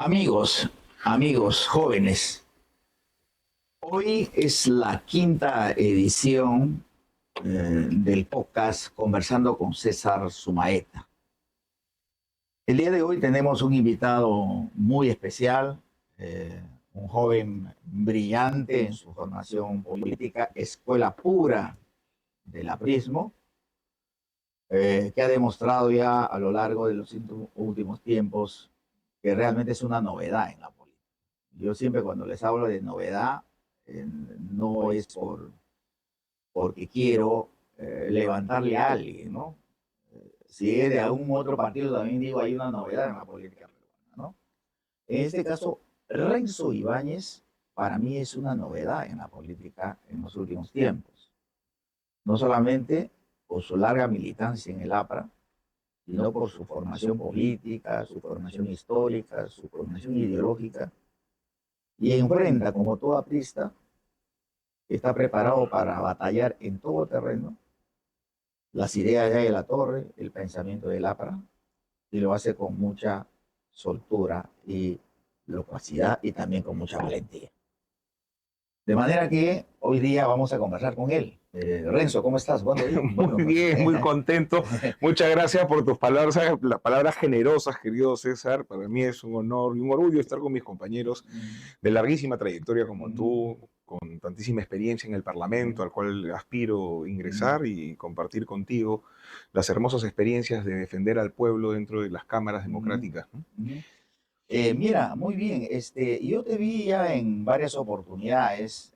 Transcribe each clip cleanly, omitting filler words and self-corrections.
Amigos jóvenes, hoy es la quinta edición del podcast Conversando con César Sumaeta. El día de hoy tenemos un invitado muy especial, un joven brillante en su formación política, escuela pura del aprismo, que ha demostrado ya a lo largo de los últimos tiempos que realmente es una novedad en la política. Yo siempre cuando les hablo de novedad, no es porque quiero levantarle a alguien, ¿no? Si es de algún otro partido, también digo, hay una novedad en la política peruana, ¿no? En este caso, Renzo Ibáñez, para mí es una novedad en la política en los últimos tiempos. No solamente por su larga militancia en el APRA, sino por su formación política, su formación histórica, su formación ideológica, y enfrenta, como todo aprista, está preparado para batallar en todo terreno las ideas de la Torre, el pensamiento del APRA, y lo hace con mucha soltura y locuacidad y también con mucha valentía. De manera que hoy día vamos a conversar con él. Renzo, ¿cómo estás? Muy bien, muy contento. Muchas gracias por tus palabras, las palabras generosas, querido César. Para mí es un honor y un orgullo estar con mis compañeros de larguísima trayectoria como tú, con tantísima experiencia en el Parlamento, al cual aspiro ingresar y compartir contigo las hermosas experiencias de defender al pueblo dentro de las cámaras democráticas, ¿no? Mira, muy bien. Yo te vi ya en varias oportunidades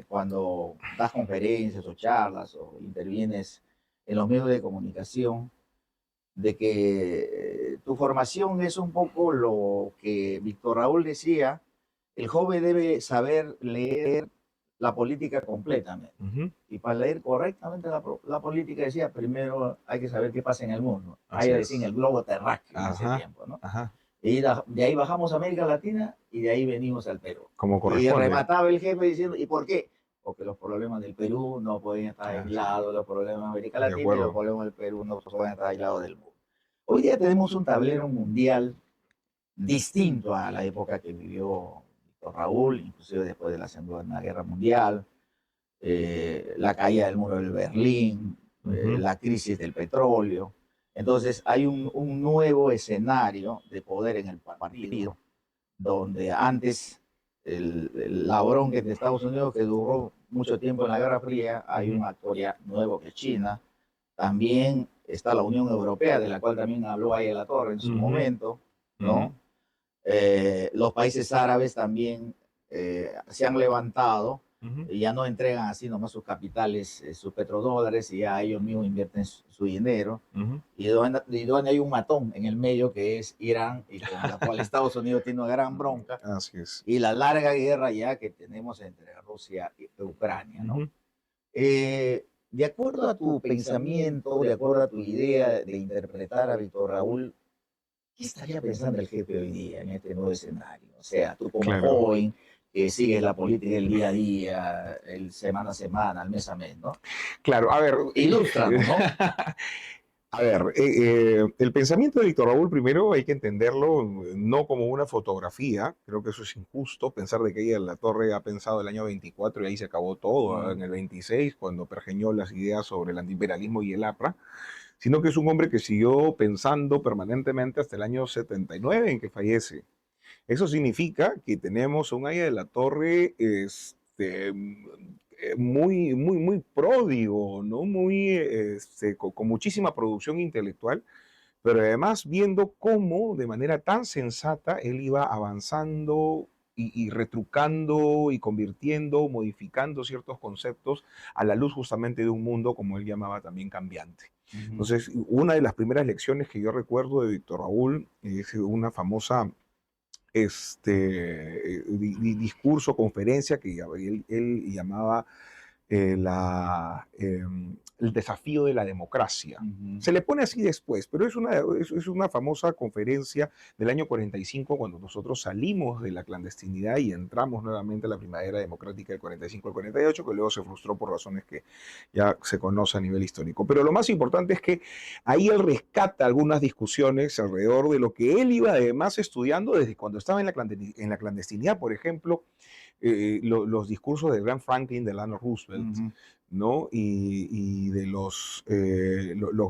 cuando das conferencias o charlas o intervienes en los medios de comunicación, de que tu formación es un poco lo que Víctor Raúl decía: el joven debe saber leer la política completamente. Y para leer correctamente la política, decía, primero hay que saber qué pasa en el mundo. Hay que decir en el globo terráqueo en ese tiempo, ¿no? Y de ahí bajamos a América Latina y de ahí venimos al Perú. Como corresponde. Y remataba el jefe diciendo, ¿y por qué? Porque los problemas del Perú no pueden estar aislados, los problemas de América Latina y los problemas del Perú no pueden estar aislados del mundo. Hoy día tenemos un tablero mundial distinto a la época que vivió Víctor Raúl, inclusive después de la Segunda Guerra Mundial, la caída del muro de Berlín, la crisis del petróleo. Entonces hay un nuevo escenario de poder en el partido, donde antes la bronca de Estados Unidos, que duró mucho tiempo en la Guerra Fría, hay un actor ya nuevo que es China. También está la Unión Europea, de la cual también habló ahí la Torre en su momento, ¿no? Los países árabes también se han levantado y ya no entregan así nomás sus capitales, sus petrodólares, y ya ellos mismos invierten su dinero. Y donde hay un matón en el medio, que es Irán, y con la cual Estados Unidos tiene una gran bronca. Así es. Y la larga guerra ya que tenemos entre Rusia y Ucrania, ¿no? De acuerdo a tu pensamiento, de acuerdo a tu idea de interpretar a Víctor Raúl, ¿qué estaría pensando el jefe hoy día en este nuevo escenario? O sea, tú como joven, que sigues la política del día a día, el semana a semana, el mes a mes, ¿no? Claro, a ver. Ilústranos, ¿no? A ver, el pensamiento de Víctor Raúl, primero hay que entenderlo no como una fotografía. Creo que eso es injusto, pensar de que ella, la Torre, ha pensado el año 24 y ahí se acabó todo, en el 26, cuando pergeñó las ideas sobre el antiimperialismo y el APRA, sino que es un hombre que siguió pensando permanentemente hasta el año 79 en que fallece. Eso significa que tenemos un Aya de la Torre muy pródigo, ¿no? Con muchísima producción intelectual, pero además viendo cómo de manera tan sensata él iba avanzando y retrucando y convirtiendo, modificando ciertos conceptos a la luz justamente de un mundo, como él llamaba, también cambiante. Entonces, una de las primeras lecciones que yo recuerdo de Víctor Raúl es una famosa discurso, conferencia que él llamaba el desafío de la democracia. Ujú. Se le pone así después, pero es una famosa conferencia del año 45 cuando nosotros salimos de la clandestinidad y entramos nuevamente a la primavera democrática del 45 al 48, que luego se frustró por razones que ya se conoce a nivel histórico. Pero lo más importante es que ahí él rescata algunas discusiones alrededor de lo que él iba además estudiando desde cuando estaba en la clandestinidad, por ejemplo, los discursos de Grant Franklin, de Delano Roosevelt, Ujú. ¿no? Y de los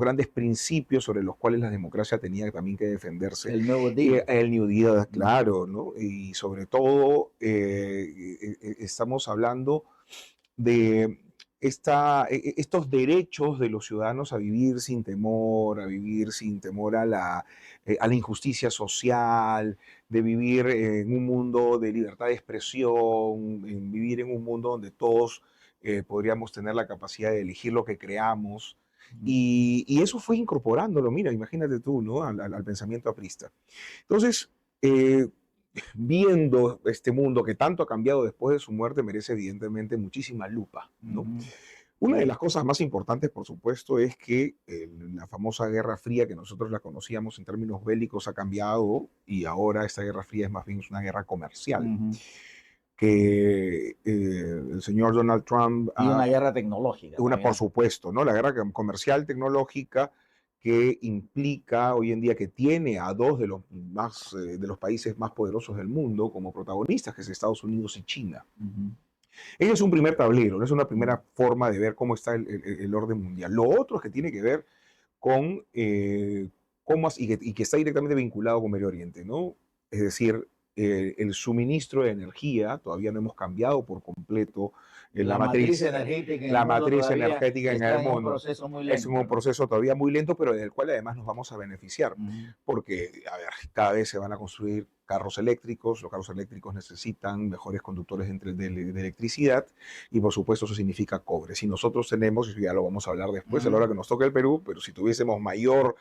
grandes principios sobre los cuales la democracia tenía también que defenderse. El nuevo deal. El New Deal, Ujú. claro, ¿no? Y sobre todo estamos hablando de estos derechos de los ciudadanos a vivir sin temor, a vivir sin temor a la injusticia social, de vivir en un mundo de libertad de expresión, en vivir en un mundo donde todos podríamos tener la capacidad de elegir lo que creamos. Ujú. Y eso fue incorporándolo, mira, imagínate tú, ¿no? Al pensamiento aprista. Entonces, eh, viendo este mundo que tanto ha cambiado después de su muerte, merece evidentemente muchísima lupa, ¿no? Ujú. Una de Sí. las cosas más importantes, por supuesto, es que la famosa Guerra Fría, que nosotros la conocíamos en términos bélicos, ha cambiado y ahora esta Guerra Fría es más bien una guerra comercial, Ujú. que el señor Donald Trump Y ha una guerra tecnológica por también. supuesto, ¿no? La guerra comercial tecnológica que implica hoy en día que tiene a dos de los países más poderosos del mundo como protagonistas, que es Estados Unidos y China. Ujú. Ese es un primer tablero, ¿no? Es una Ujú. primera forma de ver cómo está el orden mundial. Lo otro es que tiene que ver con y que está directamente vinculado con Medio Oriente, ¿no? Es decir, el suministro de energía, todavía no hemos cambiado por completo La matriz energética en el la mundo matriz todavía energética en el está en un mundo. proceso muy Es un lento, ¿no? proceso todavía muy lento, pero del cual además nos vamos a beneficiar, Ujú. porque a ver, cada vez se van a construir carros eléctricos, los carros eléctricos necesitan mejores conductores de electricidad y por supuesto eso significa cobre. Si nosotros tenemos, y ya lo vamos a hablar después, a la Ujú. hora que nos toque el Perú, pero si tuviésemos mayor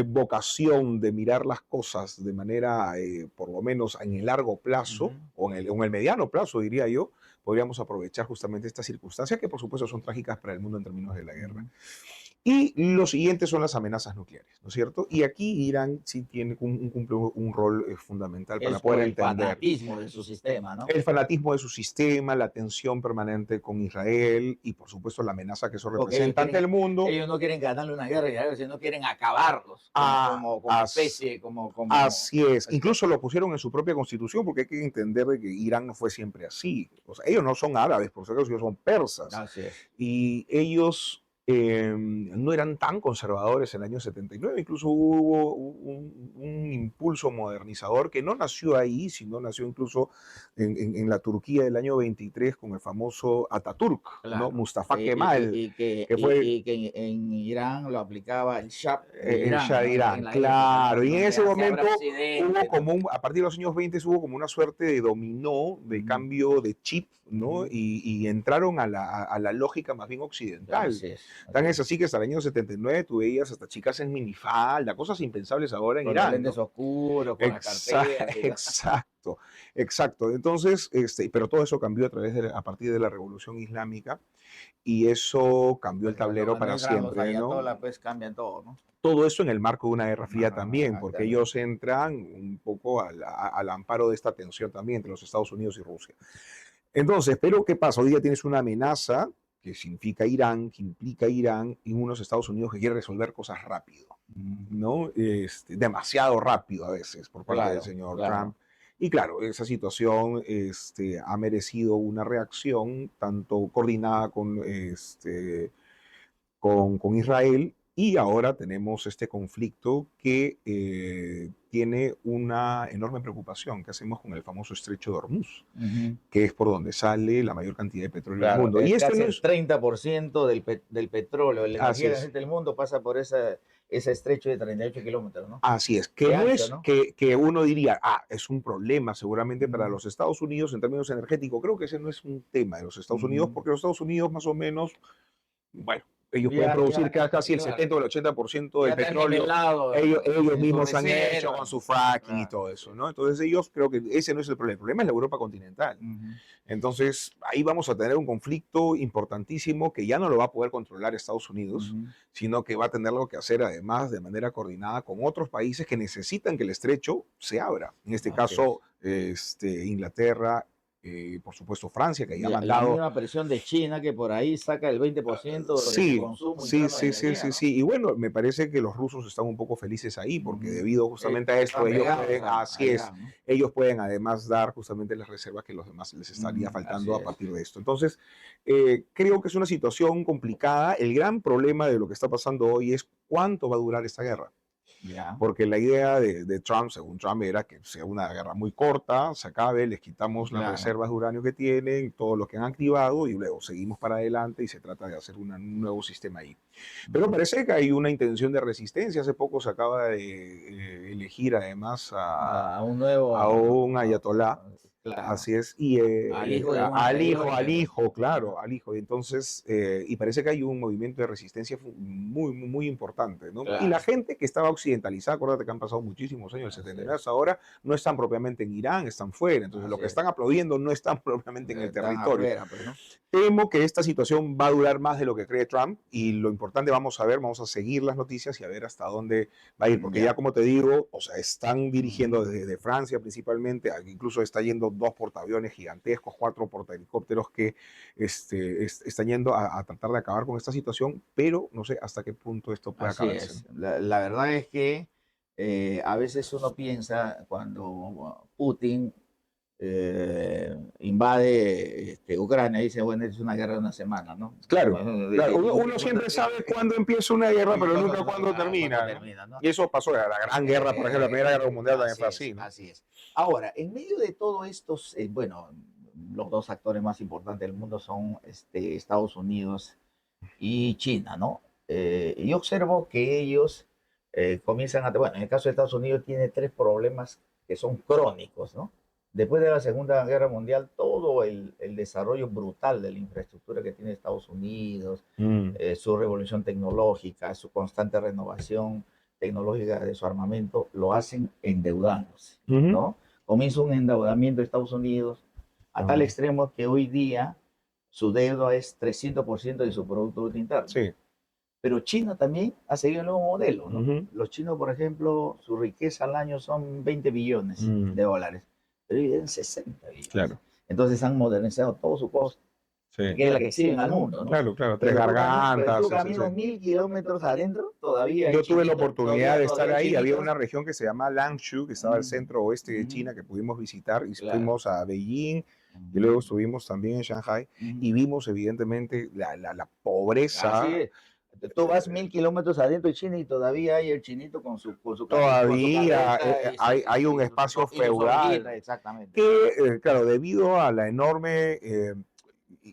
vocación de mirar las cosas de manera, por lo menos en el largo plazo, Ujú. o en el mediano plazo, diría yo, podríamos aprovechar justamente estas circunstancias que por supuesto son trágicas para el mundo en términos de la guerra. Ujú. Y lo siguiente son las amenazas nucleares, ¿no es cierto? Y aquí Irán sí tiene cumple un rol fundamental para Es poder por el entender fanatismo de su sistema, ¿no? el fanatismo de su sistema, la tensión permanente con Israel y por supuesto la amenaza que eso Porque representa ante el mundo. ellos no quieren ganarle una guerra a Israel, sino quieren acabarlos Ah, como especie, como así es. Incluso especie. lo pusieron en su propia constitución porque hay que entender de que Irán no fue siempre así. O sea, ellos no son árabes, por si acaso, ellos son persas. Así es. Y ellos no eran tan conservadores en el año 79. Incluso hubo un impulso modernizador que no nació ahí, sino nació incluso en la Turquía del año 23 con el famoso Ataturk, ¿no? Claro. Mustafa Kemal, que fue Y que en Irán lo aplicaba el Shah de el Irán, Shah de ¿no? Irán, En la época, ¿no? claro. Y en Donde ese se momento hubo presidente, ¿no? como a partir de los años 20 hubo como una suerte de dominó, de Ujú. cambio de chip, ¿no? Ujú. Y entraron a la lógica más bien occidental. Así es, Tan así es es. así que hasta el año 79 tú veías hasta chicas en minifalda, cosas impensables ahora en Con los Irán, lentes ¿no? oscuros, con las carteras y todo. Exacto, exacto. Entonces, pero todo eso cambió a partir de la Revolución Islámica y eso cambió el Pues cuando tablero ganó para Irán, los siempre, ¿no? ayatolás, pues cambian todo, ¿no? Todo eso en el marco de una guerra fría también, Ajá, porque también. ellos entran un poco al amparo de esta tensión también entre los Estados Unidos y Rusia. Entonces, pero ¿qué pasa? Hoy día tienes una amenaza que significa Irán, que implica Irán, y unos Estados Unidos que quieren resolver cosas rápido, Ujú. ¿no? Demasiado rápido a veces por parte del Claro, señor Trump. claro. Y claro, esa situación ha merecido una reacción tanto coordinada con Israel y ahora tenemos este conflicto que tiene una enorme preocupación. ¿Qué hacemos con el famoso estrecho de Hormuz? Ujú. Que es por donde sale la mayor cantidad de petróleo del Claro, mundo. Y es este casi no el es, 30% del petróleo, de la así energía es, del mundo pasa por ese estrecho de 38 kilómetros, ¿no? así es, que De no ancho, es ¿no? que uno diría, es un problema seguramente para Ujú. los Estados Unidos en términos energéticos. Creo que ese no es un tema de los Estados Unidos, Ujú. porque los Estados Unidos más o menos, bueno, ellos pueden producir ya, casi el claro, 70 o el 80% del ya está petróleo. nivelado Ellos en su mismos han hecho reserva. con su fracking y Claro, todo sí. eso, ¿no? Entonces ellos creo que ese no es el problema. El problema es la Europa continental. Ujú, Entonces ahí vamos a tener un conflicto importantísimo que ya no lo va a poder controlar Estados Unidos, ujú. sino que va a tener que hacer además de manera coordinada con otros países que necesitan que el estrecho se abra. En este Así es. caso, Inglaterra, por supuesto Francia, que ya ha La mandado. misma presión de China que por ahí saca el 20% de lo que se Sí, consume sí, interno de sí, sí, energía, sí, ¿no? sí. Y bueno, me parece que los rusos están un poco felices ahí, porque Ujú. debido justamente a esto, Están ellos pegados pueden, a así es, Irán, ¿no? ellos pueden además dar justamente las reservas que los demás les estaría Así faltando a es. partir de esto. Entonces, creo que es una situación complicada. El gran problema de lo que está pasando hoy es cuánto va a durar esta guerra. Ya. Porque la idea de Trump, según Trump, era que sea una guerra muy corta, se acabe, les quitamos las Claro. reservas de uranio que tienen, todo lo que han activado y luego seguimos para adelante y se trata de hacer un nuevo sistema ahí. Pero parece que hay una intención de resistencia. Hace poco se acaba de elegir además A un nuevo, a un ayatolá. claro, Así es, y al hijo de un al ayatolá. hijo, claro, al hijo. Y entonces, y parece que hay un movimiento de resistencia muy, muy, muy importante, ¿no? Y la Claro, gente que estaba occidentalizada, acuérdate que han pasado muchísimos años, el así 79 es, hasta ahora, no están propiamente en Irán, están fuera. Entonces, lo así que es. están aplaudiendo no están propiamente en el Están territorio. afuera, pues, ¿no? Temo que esta situación va a durar más de lo que cree Trump y lo importante vamos a ver, vamos a seguir las noticias y a ver hasta dónde va a ir, porque ya Ya. como te digo, o sea, están dirigiendo Ujú. desde Francia principalmente, incluso está yendo 2 portaaviones gigantescos, 4 portahelicópteros que están yendo a tratar de acabar con esta situación, pero no sé hasta qué punto esto puede Así acabarse, es. ¿no? La verdad es que a veces uno piensa cuando Putin invade Ucrania, dice, bueno, es una guerra de una semana, ¿no? Claro, Bueno, claro. Uno siempre sabe cuándo empieza una guerra, pero nunca cuándo cuándo termina, ¿no? termina, ¿no? Y eso pasó en la Gran Guerra, por ejemplo, la Primera Guerra Mundial también Así fue es, así, ¿no? así es. Ahora, en medio de todos estos, bueno, los dos actores más importantes del mundo son Estados Unidos y China, ¿no? Y observo que ellos comienzan a, bueno, en el caso de Estados Unidos tiene tres problemas que son crónicos, ¿no? Después de la Segunda Guerra Mundial, todo el desarrollo brutal de la infraestructura que tiene Estados Unidos, Mm. su revolución tecnológica, su constante renovación tecnológica de su armamento, lo hacen endeudándose, Ujú. ¿no? Comienza un endeudamiento de Estados Unidos a tal Ah, extremo que hoy día su deuda es 300% de su Producto Bruto Interno. sí. Pero China también ha seguido el nuevo modelo, ¿no? Ujú. Los chinos, por ejemplo, su riqueza al año son 20 billones Mm, de dólares, pero viven 60 billones. claro, Entonces han modernizado todo su costo, sí. que es la que exhiben al mundo, ¿no? Claro, claro, Tres Pero tú Gargantas, sí. caminas 1000 kilómetros adentro, todavía hay Yo tuve la chinitos, oportunidad de estar todavía hay ahí. Había chinitos. una región que se llama Langshu, que estaba al centro oeste de China, que pudimos visitar y Claro. fuimos a Beijing y luego estuvimos también en Shanghai y vimos evidentemente la Así pobreza. es. Tú vas 1000 kilómetros adentro de China y todavía hay el chinito con su Todavía carreta hay un espacio y sus ovejitas, feudal exactamente. que, claro, debido a la enorme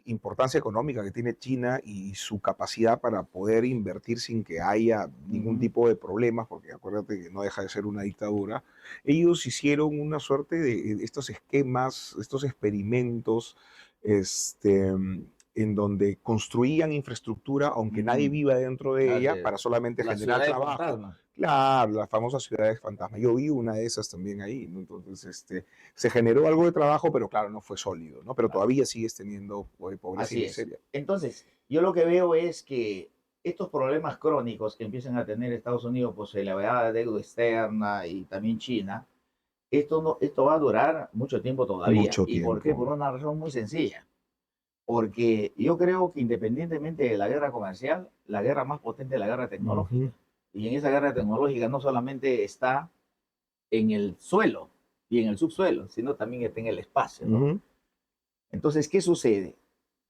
importancia económica que tiene China y su capacidad para poder invertir sin que haya ningún tipo de problemas, porque acuérdate que no deja de ser una dictadura, ellos hicieron una suerte de estos esquemas, estos experimentos, este, en donde construían infraestructura, aunque nadie viva dentro de Así ella, es. para solamente La generar ciudad de trabajo. fantasma. Claro, las famosas ciudades fantasma. Yo vi una de esas también ahí, ¿no? Entonces, se generó algo de trabajo, pero claro, no fue sólido, ¿no? Pero todavía sigues teniendo pobreza y Así es. miseria. Entonces, yo lo que veo es que estos problemas crónicos que empiezan a tener Estados Unidos por su elevada deuda externa y también China, esto va a durar mucho tiempo todavía. Mucho ¿Y por qué? tiempo. Por una razón muy sencilla. Porque yo creo que independientemente de la guerra comercial, la guerra más potente es la guerra tecnológica. Ujú, Y en esa guerra tecnológica no solamente está en el suelo y en el subsuelo, sino también está en el espacio, ¿no? ujú. Entonces, ¿qué sucede?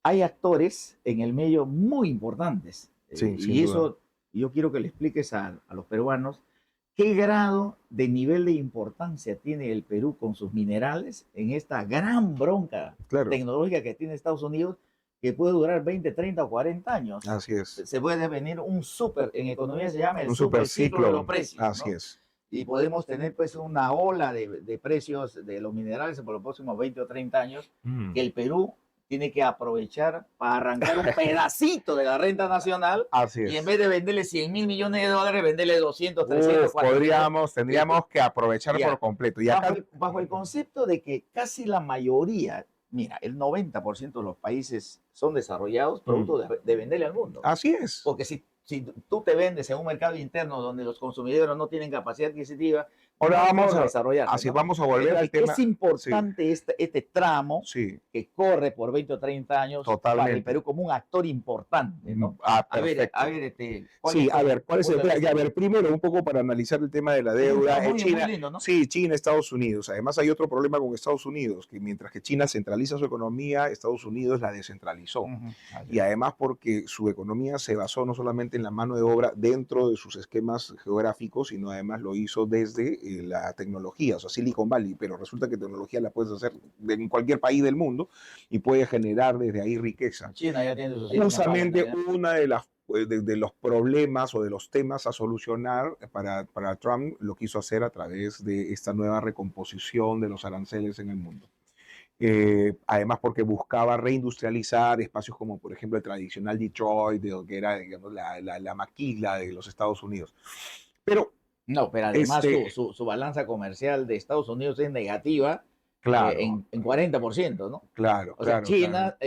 Hay actores en el medio muy importantes. Sí, sin Y duda. eso yo quiero que le expliques a los peruanos qué grado de nivel de importancia tiene el Perú con sus minerales en esta gran bronca Claro, tecnológica que tiene Estados Unidos, que puede durar 20, 30 o 40 años. así es. Se puede venir un súper, en economía se llama el Un super ciclo de los superciclo. precios, Así ¿no? es. Y podemos tener pues una ola de precios de los minerales por los próximos 20 o 30 años Mm. que el Perú tiene que aprovechar para arrancar un pedacito de la renta nacional Así y en es. vez de venderle 100 mil millones de dólares, venderle 200, 300, 400. Tendríamos que aprovechar por Ya, completo. Y bajo acá, el concepto de que casi la mayoría, mira, el 90% de los países son desarrollados producto de venderle al mundo. así es. Porque si tú te vendes en un mercado interno donde los consumidores no tienen capacidad adquisitiva, Ahora no hay vamos forma a, de desarrollarte, así ¿no? vamos a volver al tema. Es importante este tramo Sí, que corre por 20 o 30 años para el totalmente. Perú como un actor importante, ¿no? Perfecto. ¿Cuál es Sí, a ver, ¿cuál es el punto de tema? vista? A ver, primero, un poco para analizar el tema de la Es un deuda. tramo muy China, lindo, ¿no? sí, China, Estados Unidos. Además, hay otro problema con Estados Unidos, que mientras que China centraliza su economía, Estados Unidos la descentralizó. Y además porque su economía se basó no solamente en la mano de obra dentro de sus esquemas geográficos, sino además lo hizo desde la tecnología, o sea, Silicon Valley, pero resulta que tecnología la puedes hacer en cualquier país del mundo y puedes generar desde ahí riqueza. China ya tiene su Silicon Valley Justamente también. una de los problemas o de los temas a solucionar para Trump lo quiso hacer a través de esta nueva recomposición de los aranceles en el mundo. Además porque buscaba reindustrializar espacios como por ejemplo el tradicional Detroit, que era digamos, la maquila de los Estados Unidos. Pero No, pero además su balanza comercial de Estados Unidos es negativa claro, en 40%, ¿no? claro, O sea, claro, claro. China,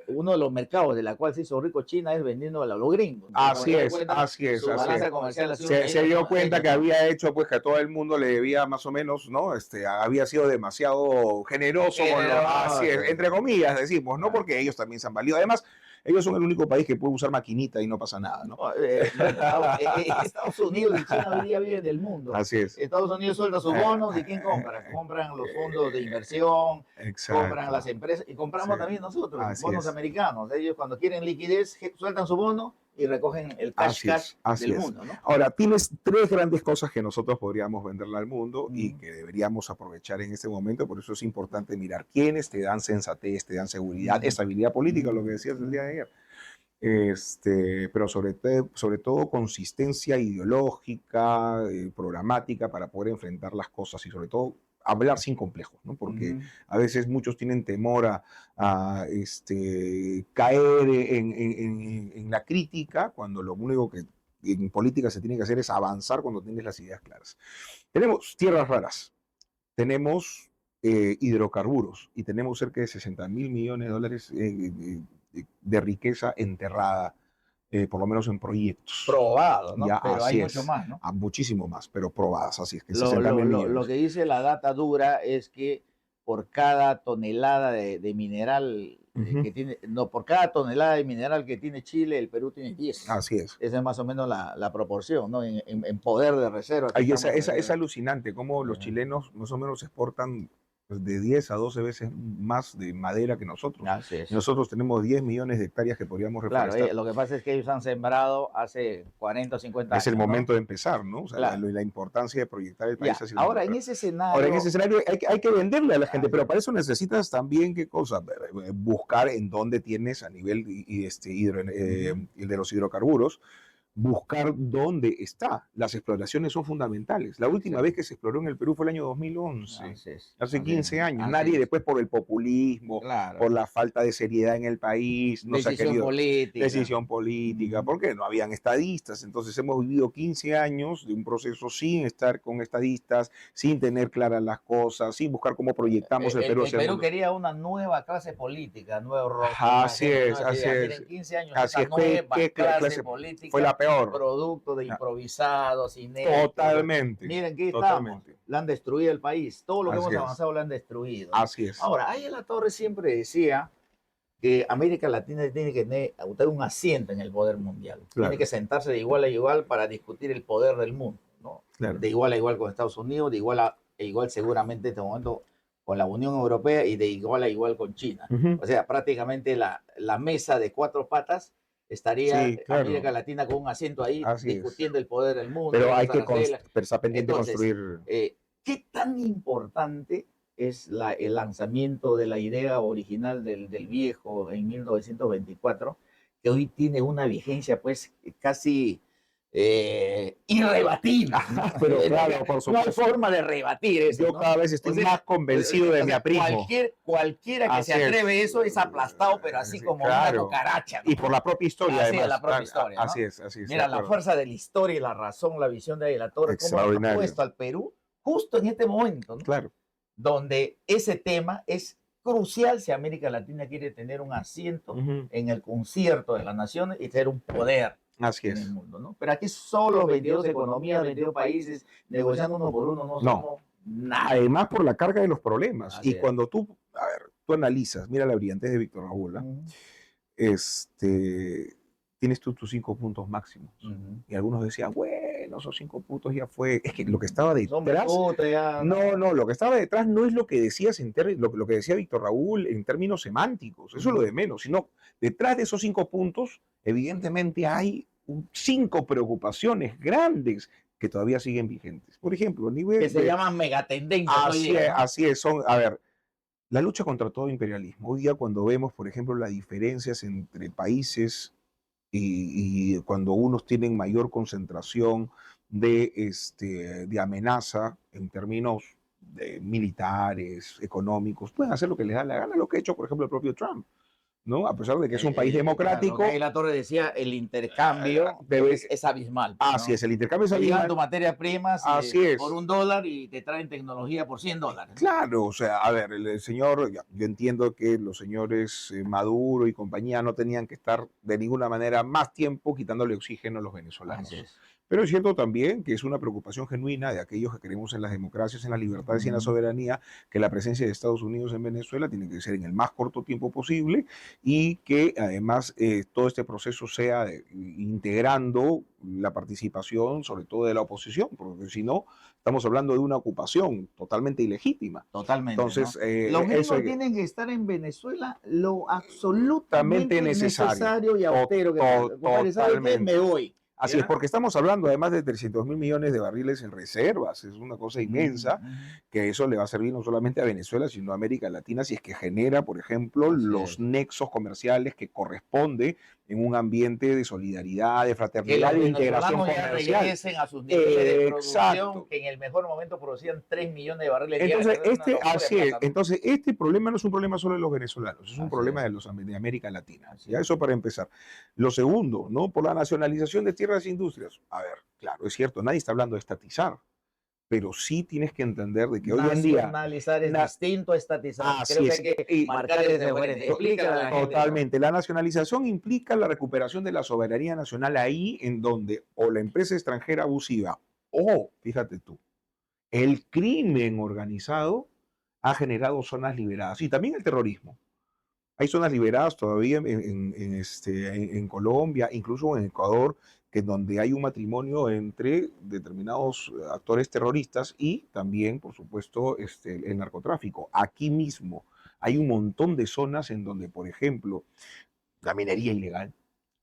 uno de los mercados de la cual se hizo rico China es vendiendo a los gringos. Entonces, Así es, así es, su así balanza es. comercial ha sido Se dio cuenta que ¿no? había hecho pues que a todo el mundo le debía más o menos, ¿no? Había sido demasiado generoso con así es, entre comillas decimos, ¿no? Porque ellos también se han valido. Además, ellos son el único país que puede usar maquinita y no pasa nada, ¿no? Estados Unidos y China hoy día viven del mundo. Así es. Estados Unidos suelta sus bonos y ¿quién compra? Compran los fondos de inversión, compran las empresas y compramos también nosotros, bonos americanos. Ellos cuando quieren liquidez sueltan su bono y recogen el cash del mundo, ¿no? Ahora, tienes tres grandes cosas que nosotros podríamos venderle al mundo y que deberíamos aprovechar en este momento, por eso es importante mirar quiénes te dan sensatez, te dan seguridad, estabilidad política, lo que decías el día de ayer. Pero sobre todo consistencia ideológica, programática para poder enfrentar las cosas y sobre todo hablar sin complejos, ¿no? Porque a veces muchos tienen temor a caer en la crítica cuando lo único que en política se tiene que hacer es avanzar cuando tienes las ideas claras. Tenemos tierras raras, tenemos hidrocarburos y tenemos cerca de 60.000 millones de dólares de riqueza enterrada, por lo menos en proyectos. Probado, ¿no? Ya, pero hay mucho más, ¿no? Muchísimo más, pero probadas, así es que Lo que dice la data dura es que por cada tonelada de mineral que tiene, no, por cada tonelada de mineral que tiene Chile, el Perú tiene 10. Así es. Esa es más o menos la proporción, ¿no? En poder de reserva. Es alucinante cómo los chilenos más o menos exportan de 10 a 12 veces más de madera que nosotros. Así nosotros tenemos 10 millones de hectáreas que podríamos reforestar. Claro, lo que pasa es que ellos han sembrado hace 40 o 50 años. Es el momento de empezar, ¿no? O sea, claro. la importancia de proyectar el país hacia el Ahora, mundo. en ese escenario hay que venderle a la gente, pero para eso necesitas también, ¿qué cosa? Buscar en dónde tienes a nivel de los hidrocarburos, buscar dónde está. Las exploraciones son fundamentales. La última vez que se exploró en el Perú fue el año 2011, hace 15 años. Nadie después por el populismo, por la falta de seriedad en el país, no se ha querido. Decisión política, porque no habían estadistas. Entonces hemos vivido 15 años de un proceso sin estar con estadistas, sin tener claras las cosas, sin buscar cómo proyectamos el Perú. El Perú quería una nueva clase política, nuevo rostro. Así es. Miren, 15 años esa nueva clase política fue la peor. Producto de improvisados, inéditos. Totalmente. Miren qué estamos. Le han destruido el país. Todo lo que hemos avanzado lo han destruido. Así es. Ahora, ahí La Torre siempre decía que América Latina tiene que tener un asiento en el poder mundial. Claro. Tiene que sentarse de igual a igual para discutir el poder del mundo, ¿no? Claro. De igual a igual con Estados Unidos, de igual a igual seguramente en este momento con la Unión Europea y de igual a igual con China. O sea, prácticamente la mesa de cuatro patas estaría América Latina con un asiento ahí discutiendo el poder del mundo. Pero hay que estar pendiente de construir. ¿Qué tan importante es el lanzamiento de la idea original del viejo en 1924, que hoy tiene una vigencia pues casi irrebatible, ¿no? Pero claro, por No hay supuesto. forma de rebatir eso, Yo ¿no? cada vez estoy más convencido de mi aprismo. Cualquiera que Así se es. atreve eso es aplastado, pero así Sí, como claro. una cucaracha, ¿no? Y por la propia historia, Así es, además. la propia historia, ¿no? Así es, de Mira, la acuerdo. fuerza de la historia y la razón, la visión de la Torre, cómo ha Extraordinario. puesto al Perú justo en este momento, ¿no? Claro. Donde ese tema es crucial si América Latina quiere tener un asiento en el concierto de las naciones y ser un poder Así en es. el mundo, ¿no? Pero aquí solo 22 economías, 22 países negociando uno por uno, no somos nada. Además por la carga de los problemas. Así Y es. cuando tú, a ver, tú analizas, mira la brillantez de Víctor Raúl, tienes tú tus 5 puntos máximos. Y algunos decían, bueno, esos 5 puntos ya fue. Es que lo que estaba detrás. No, lo que estaba detrás no es lo que decías lo que decía Víctor Raúl en términos semánticos, eso es lo de menos, sino detrás de esos 5 puntos, evidentemente hay 5 preocupaciones grandes que todavía siguen vigentes. Por ejemplo, a nivel que se llaman megatendencias. Así es, a ver, la lucha contra todo imperialismo. Hoy día cuando vemos, por ejemplo, las diferencias entre países y cuando unos tienen mayor concentración de amenaza en términos militares, económicos, pueden hacer lo que les da la gana, lo que ha hecho, por ejemplo, el propio Trump, ¿no? A pesar de que es un país democrático. Claro, ahí la Torre decía, el intercambio es abismal. Así es, el intercambio es abismal. Llevan tu materia prima por $1 y te traen tecnología por $100. Claro, o sea, a ver, el señor, yo entiendo que los señores Maduro y compañía no tenían que estar de ninguna manera más tiempo quitándole oxígeno a los venezolanos. Pero es cierto también que es una preocupación genuina de aquellos que creemos en las democracias, en las libertades y en la soberanía, que la presencia de Estados Unidos en Venezuela tiene que ser en el más corto tiempo posible y que además todo este proceso sea integrando la participación sobre todo de la oposición, porque si no, estamos hablando de una ocupación totalmente ilegítima. Totalmente. Entonces, ¿no? Los gringos tienen que estar en Venezuela lo absolutamente necesario y austero que totalmente. Me voy. Así es, porque estamos hablando además de 300.000 millones de barriles en reservas, es una cosa inmensa, que eso le va a servir no solamente a Venezuela, sino a América Latina, si es que genera, por ejemplo, los nexos comerciales que corresponde en un ambiente de solidaridad, de fraternidad, de integración comercial. Regresen a sus niveles de producción, que en el mejor momento producían 3 millones de barriles diarios. Entonces, este problema no es un problema solo de los venezolanos, es un problema de América Latina. ¿Ya? Eso para empezar. Lo segundo, ¿no? Por la nacionalización de tierras e industrias. A ver, claro, es cierto, nadie está hablando de estatizar, pero sí tienes que entender de que hoy en día... Nacionalizar es distinto a estatizar. Creo que hay que marcar ese diferencia. Totalmente. La nacionalización implica la recuperación de la soberanía nacional ahí en donde o la empresa extranjera abusiva o, fíjate tú, el crimen organizado ha generado zonas liberadas y también el terrorismo. Hay zonas liberadas todavía en Colombia, incluso en Ecuador, que donde hay un matrimonio entre determinados actores terroristas y también, por supuesto, el narcotráfico. Aquí mismo hay un montón de zonas en donde, por ejemplo, la minería ilegal,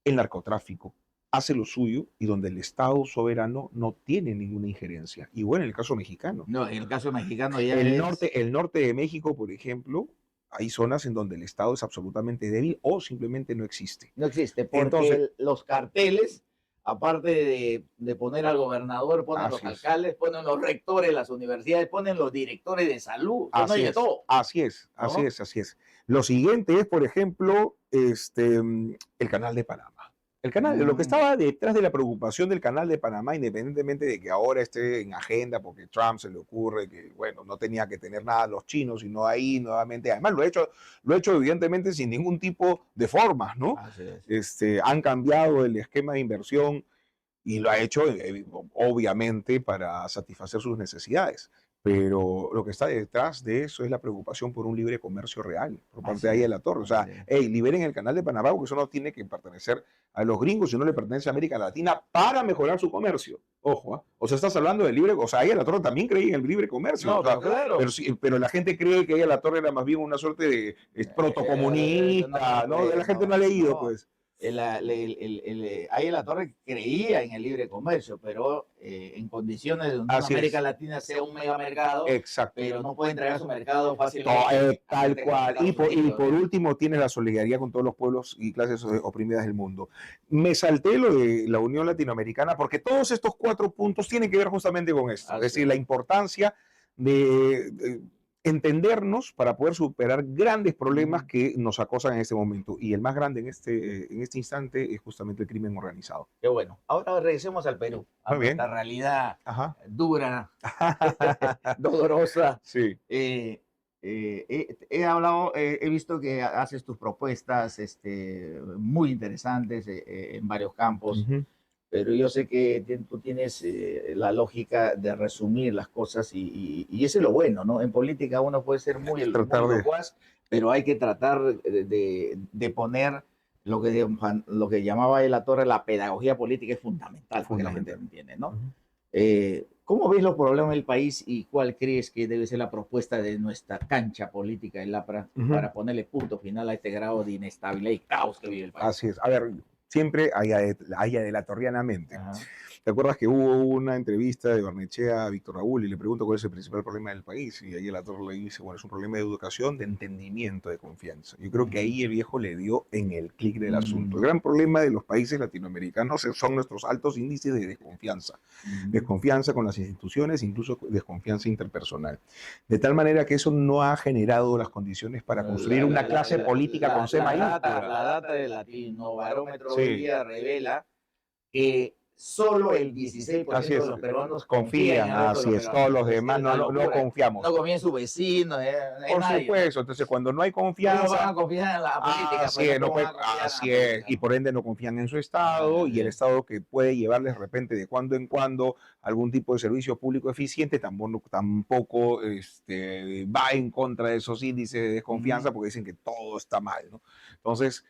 el narcotráfico, hace lo suyo y donde el Estado soberano no tiene ninguna injerencia. Igual en el caso mexicano. No, en el caso mexicano ya el norte de México, por ejemplo, hay zonas en donde el Estado es absolutamente débil o simplemente no existe. No existe, porque entonces, los carteles, aparte de poner al gobernador, ponen los alcaldes, ponen los rectores de las universidades, ponen los directores de salud, así es, todo. Así es. Lo siguiente es, por ejemplo, el Canal de Panamá. Lo que estaba detrás de la preocupación del Canal de Panamá, independientemente de que ahora esté en agenda, porque Trump se le ocurre que, bueno, no tenía que tener nada los chinos, sino ahí nuevamente, además lo ha hecho evidentemente sin ningún tipo de formas, ¿no? Han cambiado el esquema de inversión y lo ha hecho obviamente para satisfacer sus necesidades. Pero lo que está detrás de eso es la preocupación por un libre comercio real por parte de ahí de la Torre. O sea, liberen el Canal de Panamá, porque eso no tiene que pertenecer a los gringos, sino le pertenece a América Latina para mejorar su comercio. Ojo, o sea, estás hablando del libre, o sea, ahí de la Torre también creía en el libre comercio. No, o sea, claro. Pero la gente cree que ahí de la Torre era más bien una suerte de protocomunista, ¿no? La gente no ha leído, pues. ahí la Torre creía en el libre comercio, pero en condiciones de donde Así América es. Latina sea un megamercado, Exacto. pero no puede entregar su mercado No, fácilmente. tal cual. Y por Unidos, ¿no? último, tiene la solidaridad con todos los pueblos y clases oprimidas del mundo. Me salté lo de la Unión Latinoamericana porque todos estos 4 puntos tienen que ver justamente con esto. Así Es decir, es. la importancia de entendernos para poder superar grandes problemas que nos acosan en este momento. Y el más grande en este instante es justamente el crimen organizado. Qué bueno. Ahora regresemos al Perú, a Muy bien. nuestra realidad Ajá. dura, dolorosa. Sí. He visto que haces tus propuestas muy interesantes en varios campos, pero yo sé que tú tienes la lógica de resumir las cosas y eso es lo bueno, ¿no? En política uno puede ser muy locuaz, pero hay que tratar de poner lo que llamaba de la Torre la pedagogía política es fundamental, porque la gente lo entiende, ¿no? ¿Cómo ves los problemas del país y cuál crees que debe ser la propuesta de nuestra cancha política en LAPRA para ponerle punto final a este grado de inestabilidad y caos que vive el país? Así es. A ver, siempre haya delatorianamente. Ajá. ¿Te acuerdas que hubo una entrevista de Barnechea a Víctor Raúl y le pregunto cuál es el principal problema del país? Y ahí la torre le dice, bueno, es un problema de educación, de entendimiento, de confianza. Yo creo que ahí el viejo le dio en el clic del asunto. El gran problema de los países latinoamericanos son nuestros altos índices de desconfianza. Desconfianza con las instituciones, incluso desconfianza interpersonal. De tal manera que eso no ha generado las condiciones para construir una clase política con C mayúscula. La data del Latinobarómetro hoy día revela que solo el 16% de los peruanos confían. Así es, todos los demás no confiamos. No confían en su vecino. Por supuesto, entonces cuando no hay confianza. No van a confiar en la política. Así es, y por ende no confían en su Estado, y el Estado que puede llevarles de repente de cuando en cuando algún tipo de servicio público eficiente tampoco va en contra de esos índices de desconfianza porque dicen que todo está mal, ¿no? Entonces,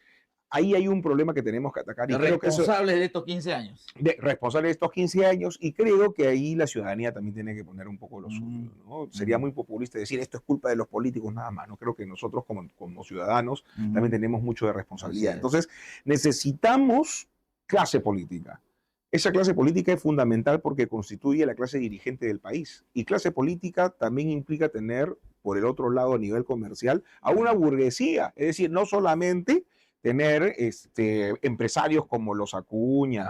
ahí hay un problema que tenemos que atacar. Y responsables de estos 15 años. Responsables de estos 15 años, y creo que ahí la ciudadanía también tiene que poner un poco lo suyo, ¿no? Sería muy populista decir esto es culpa de los políticos nada más, ¿no? Creo que nosotros como ciudadanos también tenemos mucho de responsabilidad. Entonces, necesitamos clase política. Esa clase política es fundamental porque constituye la clase dirigente del país. Y clase política también implica tener, por el otro lado, a nivel comercial, a una burguesía. Es decir, no solamente tener empresarios como los Acuña,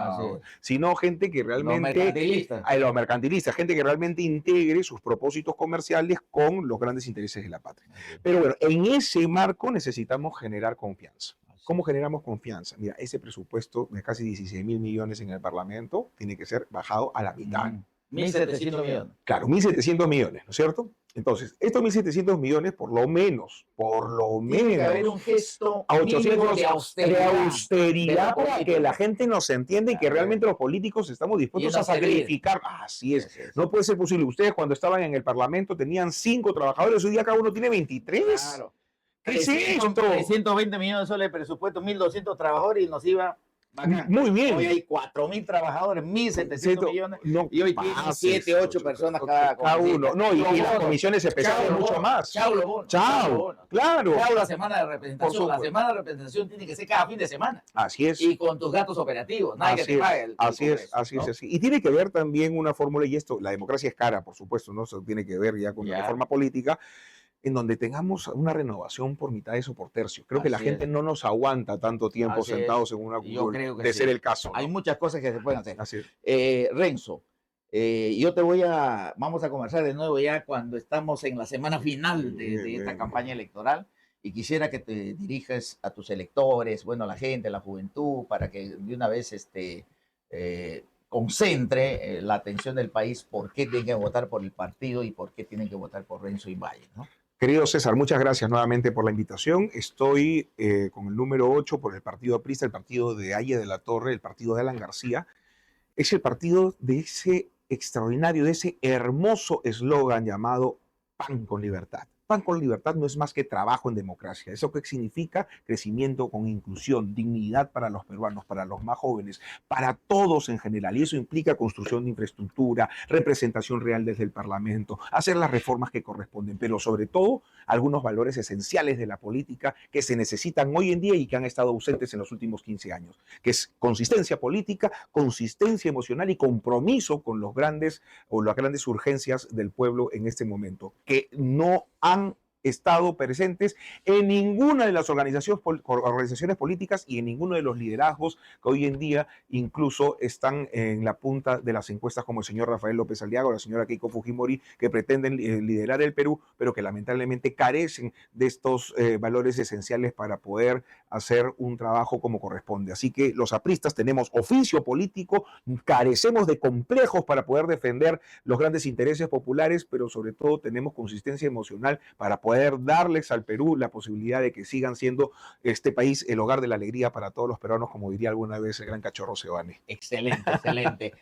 sino gente que realmente... Los mercantilistas, gente que realmente integre sus propósitos comerciales con los grandes intereses de la patria. Pero bueno, en ese marco necesitamos generar confianza. ¿Cómo generamos confianza? Mira, ese presupuesto de casi 16.000 millones en el Parlamento tiene que ser bajado a la mitad. 1.700 millones. Claro, 1.700 millones, ¿no es cierto? Entonces, estos 1.700 millones, por lo menos, tiene que haber un gesto a 800 de austeridad para que la gente nos entienda y que realmente los políticos estamos dispuestos a sacrificar. Así es. No puede ser posible. Ustedes cuando estaban en el Parlamento tenían 5 trabajadores, hoy día cada uno tiene 23. Claro. ¿Qué es esto? 320 millones de soles de presupuesto, 1.200 trabajadores y nos iba... Bacán. Muy bien. Hoy hay 4.000 trabajadores, 1.700 millones, y hoy tienen 7, 8 personas cada uno. No, y las comisiones especiales mucho más. Chao, claro. Chao la semana de representación. La semana de representación tiene que ser cada fin de semana. Así es. Y con tus gastos operativos. Nadie que te pague así es. Y tiene que ver también una fórmula, y esto, la democracia es cara, por supuesto, ¿no? Eso tiene que ver ya con la reforma política, en donde tengamos una renovación por mitades o por tercios. Creo que la gente no nos aguanta tanto tiempo sentados en una curul, de ser el caso, ¿no? Hay muchas cosas que se pueden hacer. Así es. Renzo, vamos a conversar de nuevo ya cuando estamos en la semana final de esta campaña electoral, y quisiera que te dirijas a tus electores, bueno, a la gente, a la juventud, para que de una vez concentre la atención del país por qué tienen que votar por el partido y por qué tienen que votar por Renzo Ibañez, ¿no? Querido César, muchas gracias nuevamente por la invitación. Estoy con el número 8 por el partido aprista, el partido de Haya de la Torre, el partido de Alan García. Es el partido de ese extraordinario, de ese hermoso eslogan llamado Pan con Libertad. Pan con Libertad no es más que trabajo en democracia. ¿Eso qué significa? Crecimiento con inclusión, dignidad para los peruanos, para los más jóvenes, para todos en general. Y eso implica construcción de infraestructura, representación real desde el Parlamento, hacer las reformas que corresponden, pero sobre todo algunos valores esenciales de la política que se necesitan hoy en día y que han estado ausentes en los últimos 15 años, que es consistencia política, consistencia emocional y compromiso con los grandes o las grandes urgencias del pueblo en este momento, que no han estado presentes en ninguna de las organizaciones políticas y en ninguno de los liderazgos que hoy en día incluso están en la punta de las encuestas, como el señor Rafael López Aliaga o la señora Keiko Fujimori, que pretenden liderar el Perú, pero que lamentablemente carecen de estos valores esenciales para poder hacer un trabajo como corresponde. Así que los apristas tenemos oficio político, carecemos de complejos para poder defender los grandes intereses populares, pero sobre todo tenemos consistencia emocional para poder darles al Perú la posibilidad de que sigan siendo este país el hogar de la alegría para todos los peruanos, como diría alguna vez el gran Cachorro Seoane. Excelente, excelente.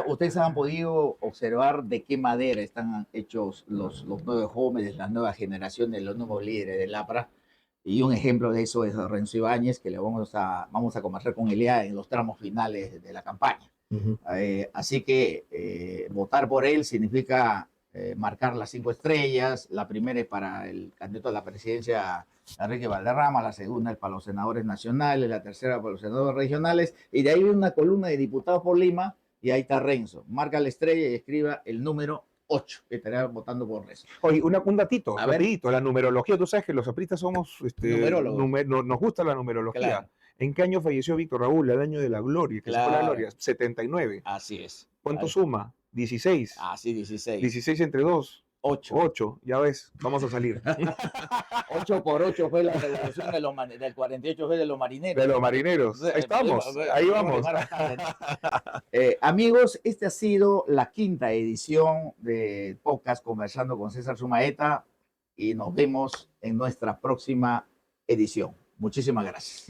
Ustedes han podido observar de qué madera están hechos los nuevos jóvenes, las nuevas generaciones, los nuevos líderes del APRA. Y un ejemplo de eso es Renzo Ibáñez, que le vamos a conversar con él ya en los tramos finales de la campaña. Así que votar por él significa marcar las 5 estrellas. La primera es para el candidato a la presidencia, Enrique Valderrama, la segunda es para los senadores nacionales, la tercera para los senadores regionales, y de ahí viene una columna de diputados por Lima, y ahí está Renzo. Marca la estrella y escriba el número 8, que estaría votando por Renzo. Oye, un datito, rapidito, la numerología. Tú sabes que los apristas somos nos gusta la numerología. Claro. ¿En qué año falleció Víctor Raúl? El año de la gloria, que claro. Se fue la gloria, 79. Así es. ¿Cuánto suma? 16. Ah, sí, 16. 16 entre 2. 8. 8, ya ves, vamos a salir. 8 por 8 fue la revolución del 48, fue de los marineros. De los marineros. Ahí estamos, ahí vamos. Amigos, esta ha sido la 5ª edición de podcast Conversando con César Sumaeta, y nos vemos en nuestra próxima edición. Muchísimas gracias.